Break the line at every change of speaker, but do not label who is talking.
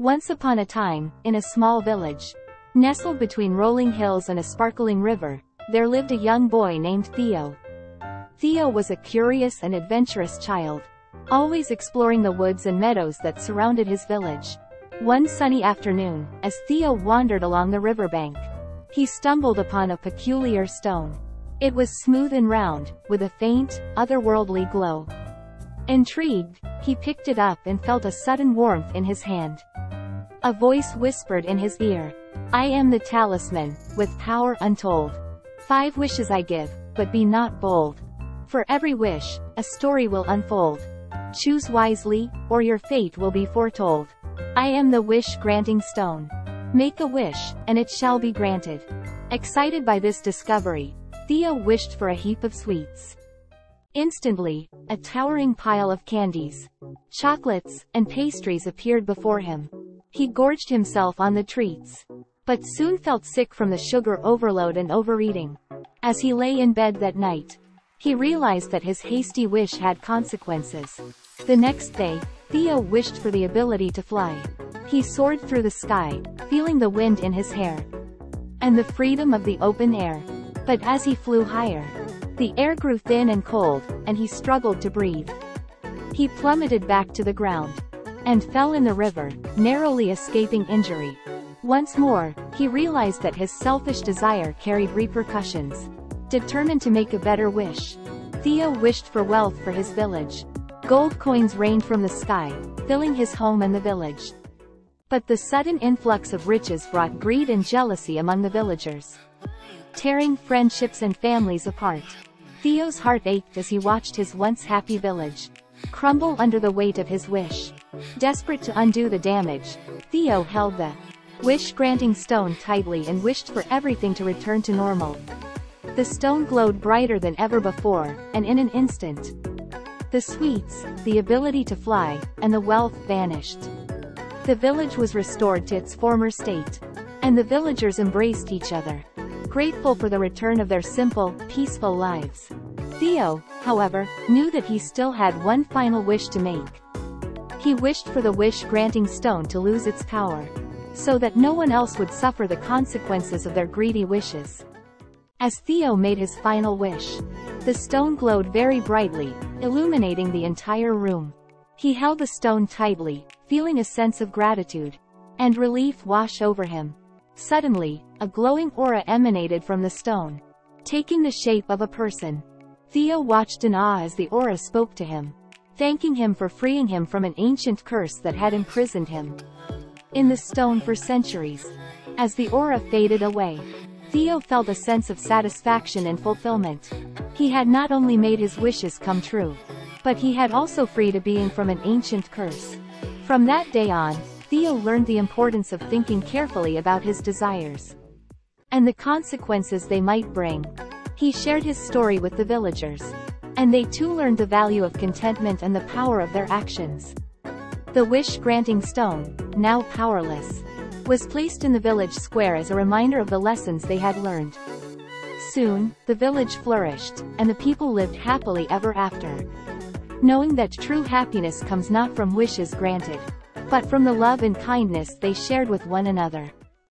Once upon a time, in a small village, nestled between rolling hills and a sparkling river, there lived a young boy named Theo. Theo was a curious and adventurous child, always exploring the woods and meadows that surrounded his village. One sunny afternoon, as Theo wandered along the riverbank, he stumbled upon a peculiar stone. It was smooth and round, with a faint, otherworldly glow. Intrigued, he picked it up and felt a sudden warmth in his hand. A voice whispered in his ear, "I am the Talisman, with power untold. 5 wishes I give, but be not bold. For every wish, a story will unfold. Choose wisely, or your fate will be foretold. I am the wish-granting stone. Make a wish, and it shall be granted." Excited by this discovery, Theo wished for a heap of sweets. Instantly, a towering pile of candies, chocolates, and pastries appeared before him. He gorged himself on the treats, but soon felt sick from the sugar overload and overeating. As he lay in bed that night, he realized that his hasty wish had consequences. The next day, Theo wished for the ability to fly. He soared through the sky, feeling the wind in his hair and the freedom of the open air. But as he flew higher, the air grew thin and cold, and he struggled to breathe. He plummeted back to the ground and fell in the river, narrowly escaping injury. Once more, he realized that his selfish desire carried repercussions. Determined to make a better wish, Theo wished for wealth for his village. Gold coins rained from the sky, filling his home and the village. But the sudden influx of riches brought greed and jealousy among the villagers, tearing friendships and families apart. Theo's heart ached as he watched his once happy village crumble under the weight of his wish. Desperate to undo the damage, Theo held the wish-granting stone tightly and wished for everything to return to normal. The stone glowed brighter than ever before, and in an instant, the sweets, the ability to fly, and the wealth vanished. The village was restored to its former state, and the villagers embraced each other, grateful for the return of their simple, peaceful lives. Theo, however, knew that he still had one final wish to make. He wished for the wish-granting stone to lose its power, so that no one else would suffer the consequences of their greedy wishes. As Theo made his final wish, the stone glowed very brightly, illuminating the entire room. He held the stone tightly, feeling a sense of gratitude and relief wash over him. Suddenly, a glowing aura emanated from the stone, taking the shape of a person. Theo watched in awe as the aura spoke to him, thanking him for freeing him from an ancient curse that had imprisoned him in the stone for centuries. As the aura faded away, Theo felt a sense of satisfaction and fulfillment. He had not only made his wishes come true, but he had also freed a being from an ancient curse. From that day on, Theo learned the importance of thinking carefully about his desires and the consequences they might bring. He shared his story with the villagers, and they too learned the value of contentment and the power of their actions. The wish-granting stone, now powerless, was placed in the village square as a reminder of the lessons they had learned. Soon, the village flourished, and the people lived happily ever after, knowing that true happiness comes not from wishes granted, but from the love and kindness they shared with one another.